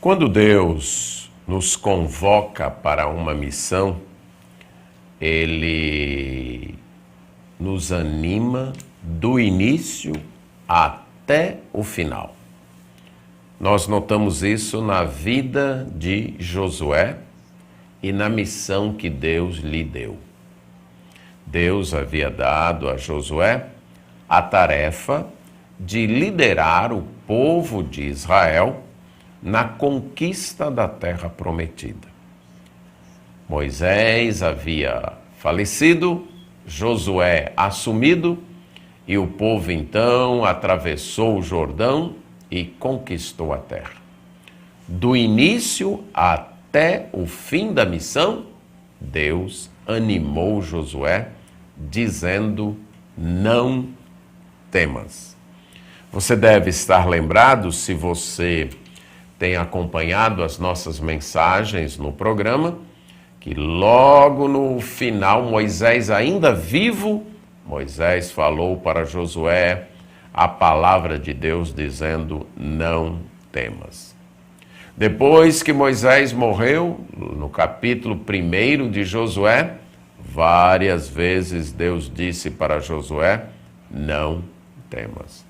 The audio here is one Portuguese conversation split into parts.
Quando Deus nos convoca para uma missão, Ele nos anima do início até o final. Nós notamos isso na vida de Josué e na missão que Deus lhe deu. Deus havia dado a Josué a tarefa de liderar o povo de Israel na conquista da terra prometida. Moisés havia falecido, Josué assumido, e o povo então atravessou o Jordão e conquistou a terra. Do início até o fim da missão, Deus animou Josué, dizendo: não temas. Você deve estar lembrado, se você tem acompanhado as nossas mensagens no programa, que logo no final, Moisés ainda vivo, Moisés falou para Josué a palavra de Deus dizendo: não temas. Depois que Moisés morreu, no capítulo 1 de Josué, várias vezes Deus disse para Josué: não temas.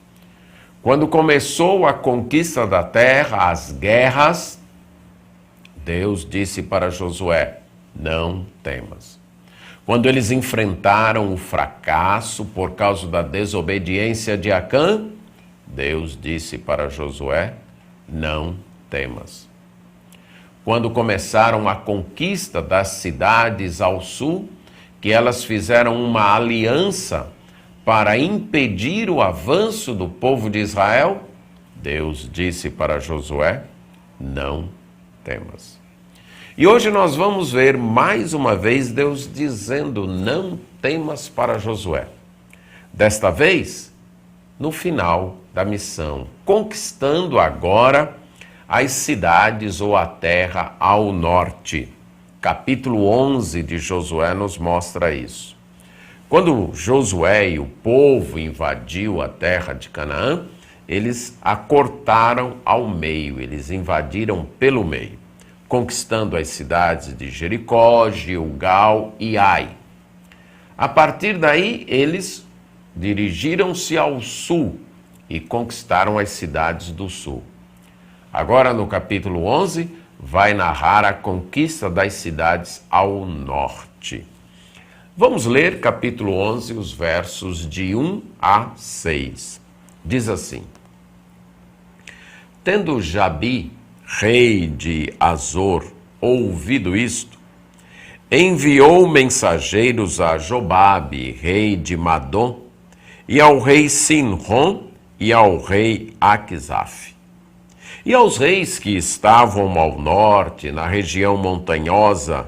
Quando começou a conquista da terra, as guerras, Deus disse para Josué: não temas. Quando eles enfrentaram o fracasso por causa da desobediência de Acã, Deus disse para Josué: não temas. Quando começaram a conquista das cidades ao sul, que elas fizeram uma aliança para impedir o avanço do povo de Israel, Deus disse para Josué: não temas. E hoje nós vamos ver mais uma vez Deus dizendo: não temas para Josué. Desta vez, no final da missão, conquistando agora as cidades ou a terra ao norte. Capítulo 11 de Josué nos mostra isso. Quando Josué e o povo invadiu a terra de Canaã, eles a cortaram ao meio, eles invadiram pelo meio, conquistando as cidades de Jericó, Gilgal e Ai. A partir daí, eles dirigiram-se ao sul e conquistaram as cidades do sul. Agora, no capítulo 11, vai narrar a conquista das cidades ao norte. Vamos ler capítulo 11, os versos de 1 a 6. Diz assim: Tendo Jabi, rei de Azor, ouvido isto, enviou mensageiros a Jobabe, rei de Madom, e ao rei Sinrom e ao rei Aquisaf, e aos reis que estavam ao norte, na região montanhosa,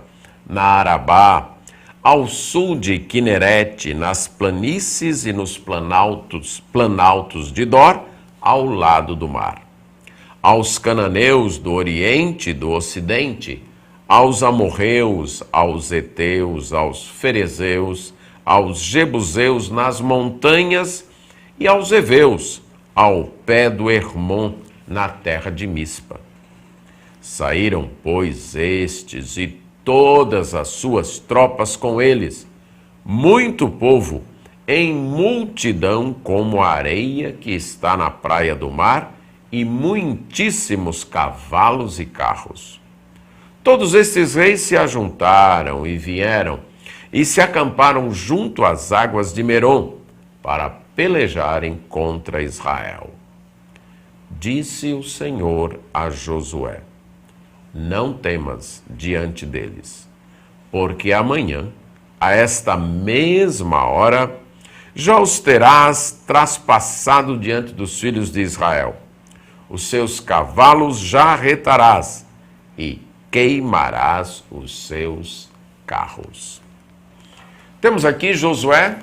na Arabá, ao sul de Quinerete, nas planícies e nos planaltos de Dor, ao lado do mar. Aos cananeus do oriente e do ocidente, aos amorreus, aos heteus, aos ferezeus, aos jebuseus nas montanhas e aos heveus, ao pé do Hermon, na terra de Mispa. Saíram, pois, estes e todas as suas tropas com eles, muito povo, em multidão como a areia que está na praia do mar, e muitíssimos cavalos e carros. Todos estes reis se ajuntaram e vieram, e se acamparam junto às águas de Merom, para pelejarem contra Israel. Disse o Senhor a Josué: não temas diante deles, porque amanhã, a esta mesma hora, já os terás traspassado diante dos filhos de Israel. Os seus cavalos já retarás e queimarás os seus carros. Temos aqui Josué,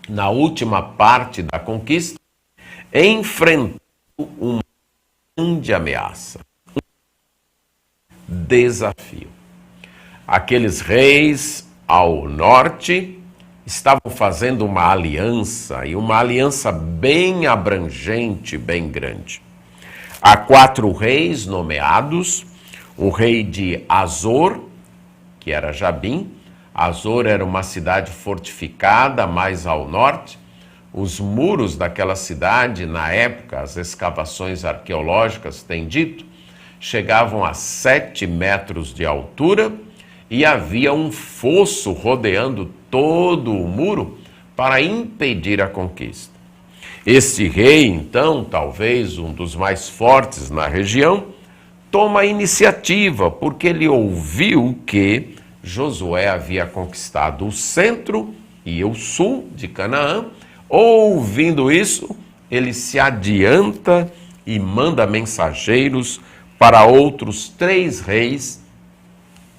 na última parte da conquista, enfrentando uma grande ameaça, desafio. Aqueles reis ao norte estavam fazendo uma aliança, e uma aliança bem abrangente, bem grande. Há 4 reis nomeados: o rei de Azor, que era Jabim. Azor era uma cidade fortificada mais ao norte. Os muros daquela cidade, na época, as escavações arqueológicas têm dito, chegavam a 7 metros de altura e havia um fosso rodeando todo o muro para impedir a conquista. Este rei, então, talvez um dos mais fortes na região, toma a iniciativa porque ele ouviu que Josué havia conquistado o centro e o sul de Canaã. Ouvindo isso, ele se adianta e manda mensageiros para outros 3 reis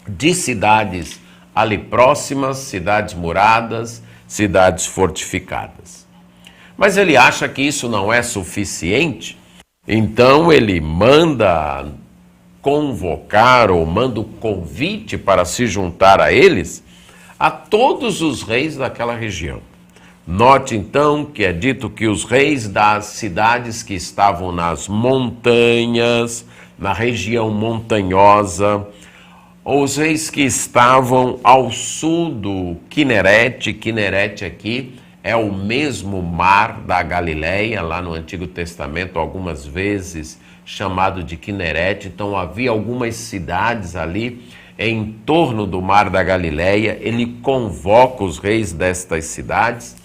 de cidades ali próximas, cidades muradas, cidades fortificadas. Mas ele acha que isso não é suficiente, então ele manda convocar ou manda o convite para se juntar a eles, a todos os reis daquela região. Note então que é dito que os reis das cidades que estavam nas montanhas, na região montanhosa, os reis que estavam ao sul do Quinerete. Quinerete aqui é o mesmo mar da Galileia, lá no Antigo Testamento, algumas vezes chamado de Quinerete. Então havia algumas cidades ali em torno do mar da Galileia. Ele convoca os reis destas cidades.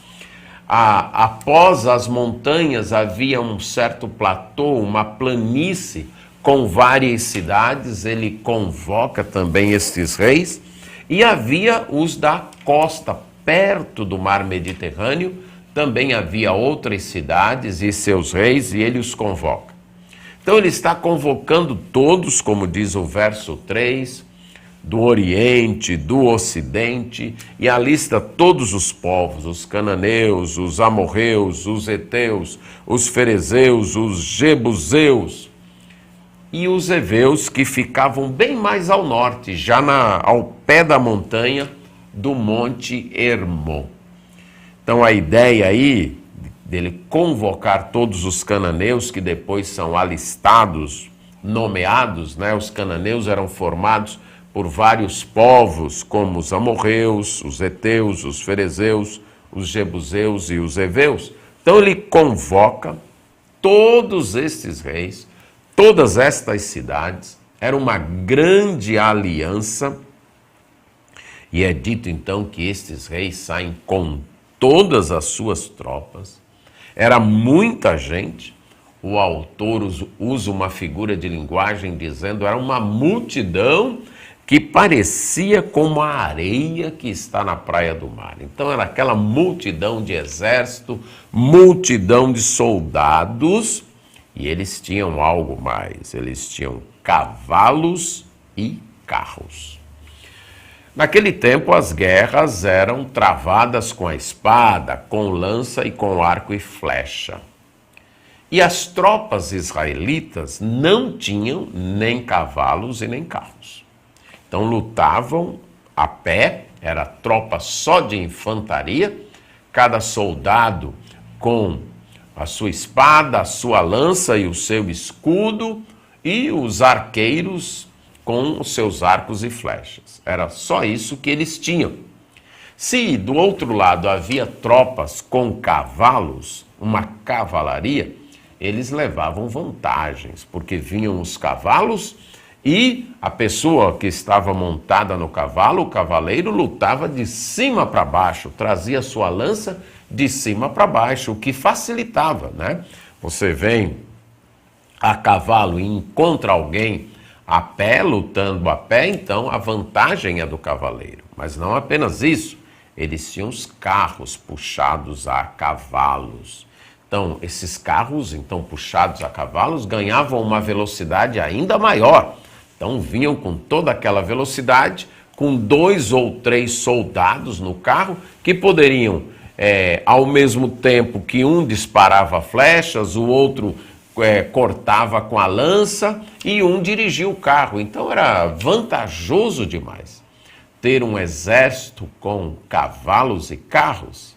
Após as montanhas havia um certo platô, uma planície com várias cidades. Ele convoca também estes reis. E havia os da costa, perto do mar Mediterrâneo, também havia outras cidades e seus reis, e ele os convoca. Então ele está convocando todos, como diz o verso 3, do Oriente, do Ocidente, e alista todos os povos: os cananeus, os amorreus, os heteus, os ferezeus, os jebuseus e os heveus, que ficavam bem mais ao norte, já ao pé da montanha do Monte Hermon. Então a ideia aí dele convocar todos os cananeus, que depois são alistados, nomeados, né? Os cananeus eram formados por vários povos, como os amorreus, os heteus, os ferezeus, os jebuseus e os heveus. Então ele convoca todos estes reis, todas estas cidades. Era uma grande aliança. E é dito então que estes reis saem com todas as suas tropas. Era muita gente. O autor usa uma figura de linguagem dizendo era uma multidão que parecia como a areia que está na praia do mar. Então era aquela multidão de exército, multidão de soldados, e eles tinham algo mais. Eles tinham cavalos e carros. Naquele tempo, as guerras eram travadas com a espada, com lança e com arco e flecha. E as tropas israelitas não tinham nem cavalos e nem carros. Então lutavam a pé, era tropa só de infantaria, cada soldado com a sua espada, a sua lança e o seu escudo, e os arqueiros com os seus arcos e flechas. Era só isso que eles tinham. Se do outro lado havia tropas com cavalos, uma cavalaria, eles levavam vantagens, porque vinham os cavalos e a pessoa que estava montada no cavalo, o cavaleiro, lutava de cima para baixo, trazia sua lança de cima para baixo, o que facilitava, né? Você vem a cavalo e encontra alguém a pé, lutando a pé, então a vantagem é do cavaleiro. Mas não apenas isso, eles tinham os carros puxados a cavalos. Então, esses carros, então, puxados a cavalos, ganhavam uma velocidade ainda maior. Então, vinham com toda aquela velocidade, com 2 ou 3 soldados no carro, que poderiam, ao mesmo tempo que um disparava flechas, o outro cortava com a lança e um dirigia o carro. Então era vantajoso demais. Ter um exército com cavalos e carros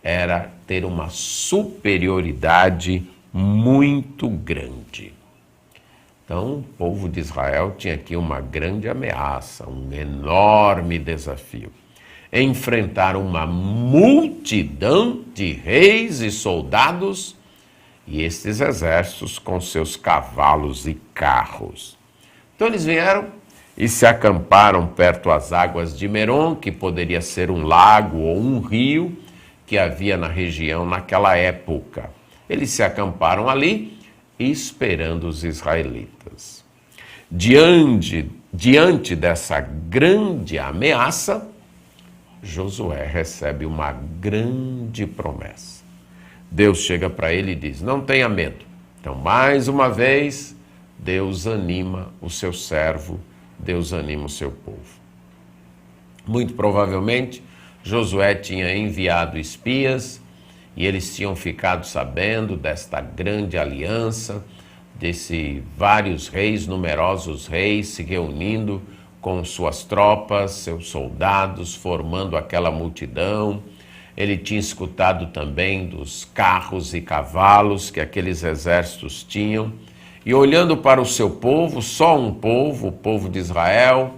era ter uma superioridade muito grande. Então, o povo de Israel tinha aqui uma grande ameaça, um enorme desafio. Enfrentar uma multidão de reis e soldados e estes exércitos com seus cavalos e carros. Então, eles vieram e se acamparam perto às águas de Merom, que poderia ser um lago ou um rio que havia na região naquela época. Eles se acamparam ali, esperando os israelitas. Diante dessa grande ameaça, Josué recebe uma grande promessa. Deus chega para ele e diz: não tenha medo. Então, mais uma vez, Deus anima o seu servo, Deus anima o seu povo. Muito provavelmente, Josué tinha enviado espias e eles tinham ficado sabendo desta grande aliança, vários reis, numerosos reis se reunindo com suas tropas, seus soldados, formando aquela multidão. Ele tinha escutado também dos carros e cavalos que aqueles exércitos tinham. E olhando para o seu povo, só um povo, o povo de Israel,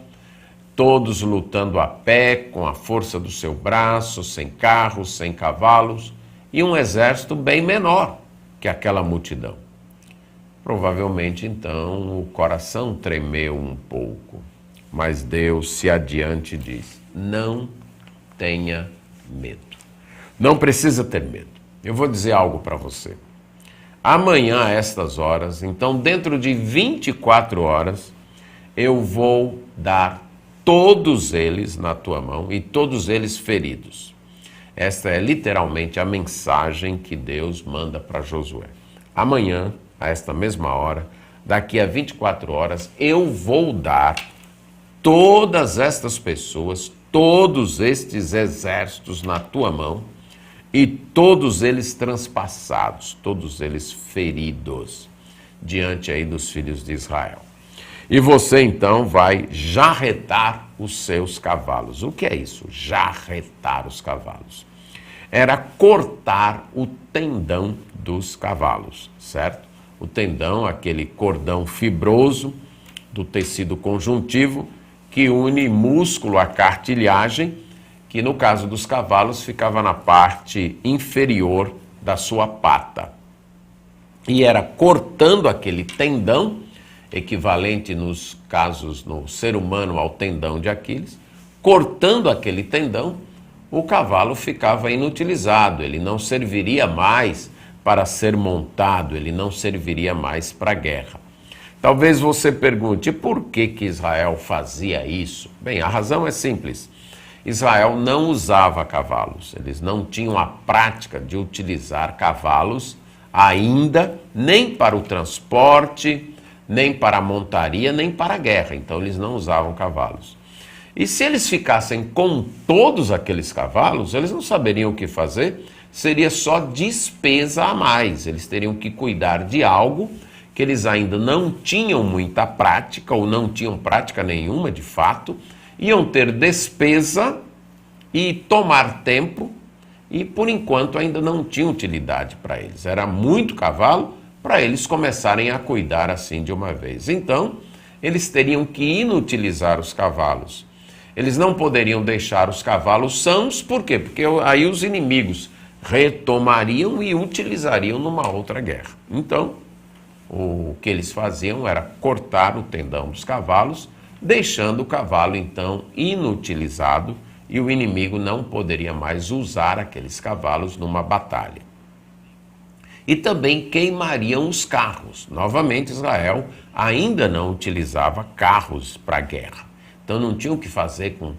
todos lutando a pé, com a força do seu braço, sem carros, sem cavalos, e um exército bem menor que aquela multidão. Provavelmente, então, o coração tremeu um pouco, mas Deus se adiante e diz: não tenha medo. Não precisa ter medo. Eu vou dizer algo para você. Amanhã, a estas horas, então dentro de 24 horas, eu vou dar todos eles na tua mão e todos eles feridos. Esta é literalmente a mensagem que Deus manda para Josué. Amanhã, a esta mesma hora, daqui a 24 horas, eu vou dar todas estas pessoas, todos estes exércitos na tua mão, e todos eles transpassados, todos eles feridos, diante aí dos filhos de Israel. E você então vai jarretar os seus cavalos. O que é isso? Jarretar os cavalos. Era cortar o tendão dos cavalos, certo? O tendão, aquele cordão fibroso do tecido conjuntivo que une músculo à cartilagem, que no caso dos cavalos ficava na parte inferior da sua pata. E era cortando aquele tendão, equivalente nos casos no ser humano ao tendão de Aquiles, cortando aquele tendão, o cavalo ficava inutilizado, ele não serviria mais para ser montado, ele não serviria mais para a guerra. Talvez você pergunte, por que Israel fazia isso? Bem, a razão é simples. Israel não usava cavalos, eles não tinham a prática de utilizar cavalos ainda, nem para o transporte, nem para a montaria, nem para a guerra. Então eles não usavam cavalos. E se eles ficassem com todos aqueles cavalos, eles não saberiam o que fazer, seria só despesa a mais. Eles teriam que cuidar de algo que eles ainda não tinham muita prática, ou não tinham prática nenhuma de fato, iam ter despesa e tomar tempo, e por enquanto ainda não tinha utilidade para eles. Era muito cavalo para eles começarem a cuidar assim de uma vez. Então, eles teriam que inutilizar os cavalos. Eles não poderiam deixar os cavalos sãos, por quê? Porque aí os inimigos retomariam e utilizariam numa outra guerra. Então, o que eles faziam era cortar o tendão dos cavalos, deixando o cavalo, então, inutilizado, e o inimigo não poderia mais usar aqueles cavalos numa batalha. E também queimariam os carros. Novamente, Israel ainda não utilizava carros para a guerra. Então, não tinham o que fazer com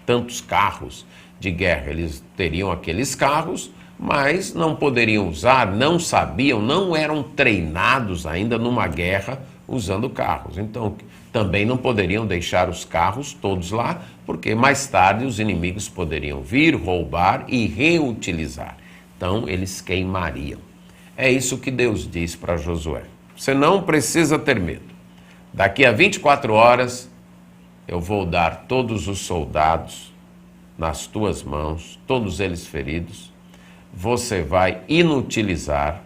tantos carros de guerra. Eles teriam aqueles carros, mas não poderiam usar, não sabiam, não eram treinados ainda numa guerra usando carros. Então, também não poderiam deixar os carros todos lá, porque mais tarde os inimigos poderiam vir, roubar e reutilizar. Então, eles queimariam. É isso que Deus diz para Josué. Você não precisa ter medo. Daqui a 24 horas, eu vou dar todos os soldados nas tuas mãos, todos eles feridos. Você vai inutilizar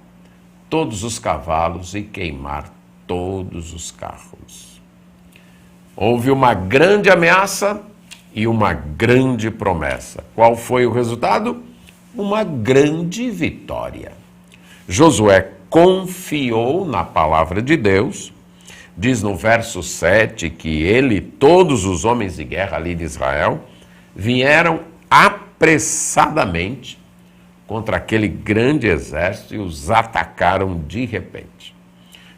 todos os cavalos e queimar todos os carros. Houve uma grande ameaça e uma grande promessa. Qual foi o resultado? Uma grande vitória. Josué confiou na palavra de Deus. Diz no verso 7 que ele, todos os homens de guerra ali de Israel, vieram apressadamente contra aquele grande exército e os atacaram de repente.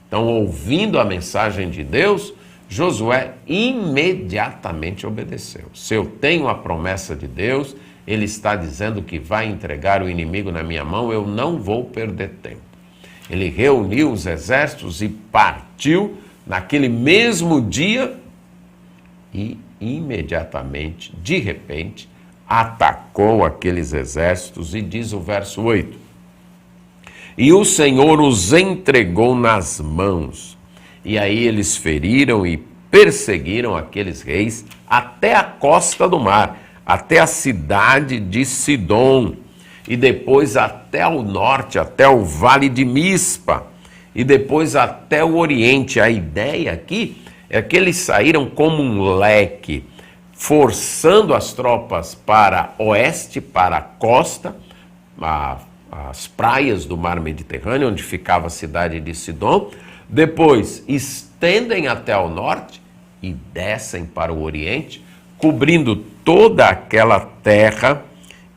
Então, ouvindo a mensagem de Deus, Josué imediatamente obedeceu. Se eu tenho a promessa de Deus, ele está dizendo que vai entregar o inimigo na minha mão, eu não vou perder tempo. Ele reuniu os exércitos e partiu naquele mesmo dia e imediatamente, de repente, atacou aqueles exércitos e diz o verso 8: e o Senhor os entregou nas mãos. E aí eles feriram e perseguiram aqueles reis até a costa do mar, até a cidade de Sidom, e depois até o norte, até o vale de Mispa, e depois até o oriente. A ideia aqui é que eles saíram como um leque, forçando as tropas para oeste, para a costa, as praias do mar Mediterrâneo, onde ficava a cidade de Sidom. Depois estendem até o norte e descem para o oriente, cobrindo toda aquela terra,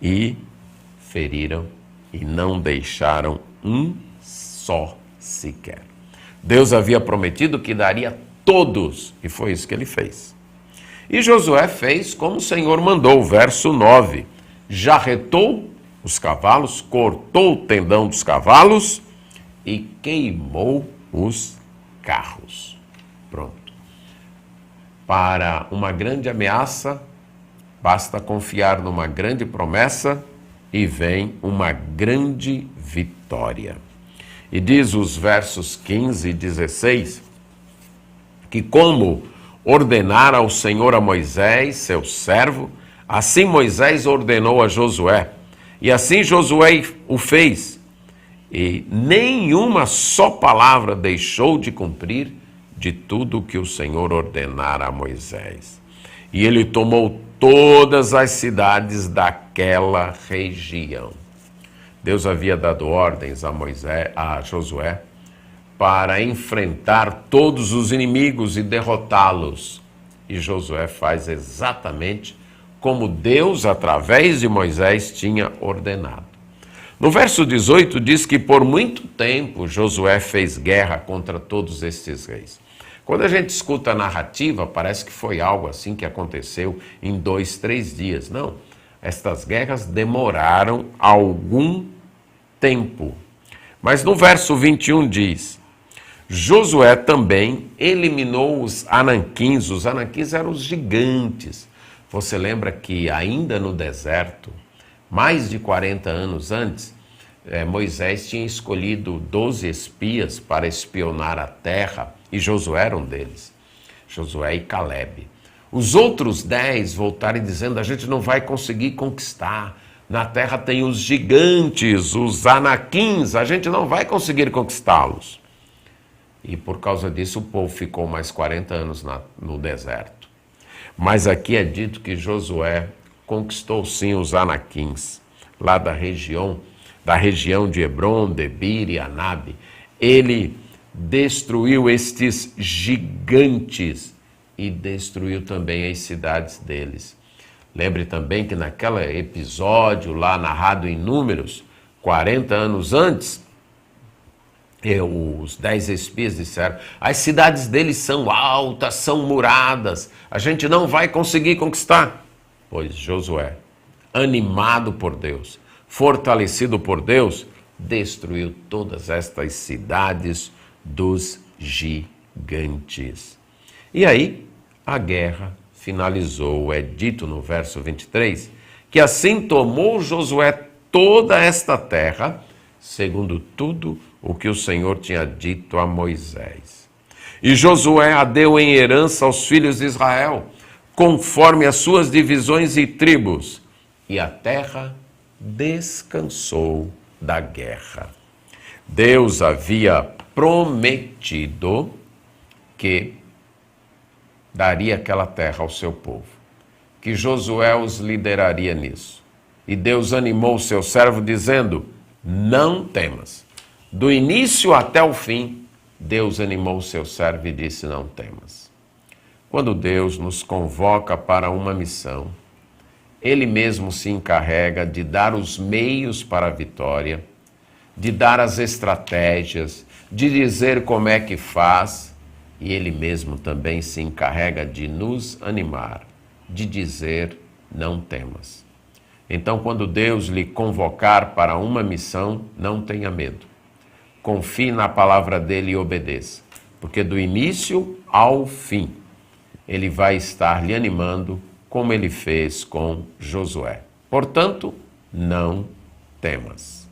e feriram e não deixaram um só sequer. Deus havia prometido que daria todos, e foi isso que ele fez. E Josué fez como o Senhor mandou, verso 9: jarretou os cavalos, cortou o tendão dos cavalos e queimou os carros. Pronto. Para uma grande ameaça, basta confiar numa grande promessa e vem uma grande vitória. E diz os versos 15 e 16 que, como ordenara o Senhor a Moisés, seu servo, assim Moisés ordenou a Josué, e assim Josué o fez, e nenhuma só palavra deixou de cumprir de tudo o que o Senhor ordenara a Moisés. E ele tomou todas as cidades daquela região. Deus havia dado ordens a Josué para enfrentar todos os inimigos e derrotá-los. E Josué faz exatamente como Deus, através de Moisés, tinha ordenado. No verso 18 diz que por muito tempo Josué fez guerra contra todos estes reis. Quando a gente escuta a narrativa, parece que foi algo assim que aconteceu em 2, 3 dias. Não, estas guerras demoraram algum tempo. Mas no verso 21 diz: Josué também eliminou os anaquins. Os anaquins eram os gigantes. Você lembra que ainda no deserto, mais de 40 anos antes, Moisés tinha escolhido 12 espias para espionar a terra, e Josué era um deles, Josué e Calebe. Os outros 10 voltaram dizendo: a gente não vai conseguir conquistar, na terra tem os gigantes, os anaquins, a gente não vai conseguir conquistá-los. E por causa disso o povo ficou mais 40 anos no deserto. Mas aqui é dito que Josué conquistou sim os anaquins, lá da região de Hebron, Debir e Anabe. Ele destruiu estes gigantes e destruiu também as cidades deles. Lembre também que naquele episódio lá narrado em Números, 40 anos antes, os 10 espias disseram: as cidades deles são altas, são muradas, a gente não vai conseguir conquistar. Pois Josué, animado por Deus, fortalecido por Deus, destruiu todas estas cidades dos gigantes. E aí a guerra finalizou. É dito no verso 23 que assim tomou Josué toda esta terra, segundo tudo o que o Senhor tinha dito a Moisés. E Josué a deu em herança aos filhos de Israel, conforme as suas divisões e tribos, e a terra descansou da guerra. Deus havia prometido que daria aquela terra ao seu povo, que Josué os lideraria nisso. E Deus animou o seu servo dizendo: não temas. Do início até o fim, Deus animou o seu servo e disse: não temas. Quando Deus nos convoca para uma missão, Ele mesmo se encarrega de dar os meios para a vitória, de dar as estratégias, de dizer como é que faz, e Ele mesmo também se encarrega de nos animar, de dizer: não temas. Então, quando Deus lhe convocar para uma missão, não tenha medo. Confie na palavra dele e obedeça, porque do início ao fim, Ele vai estar lhe animando, como Ele fez com Josué. Portanto, não temas.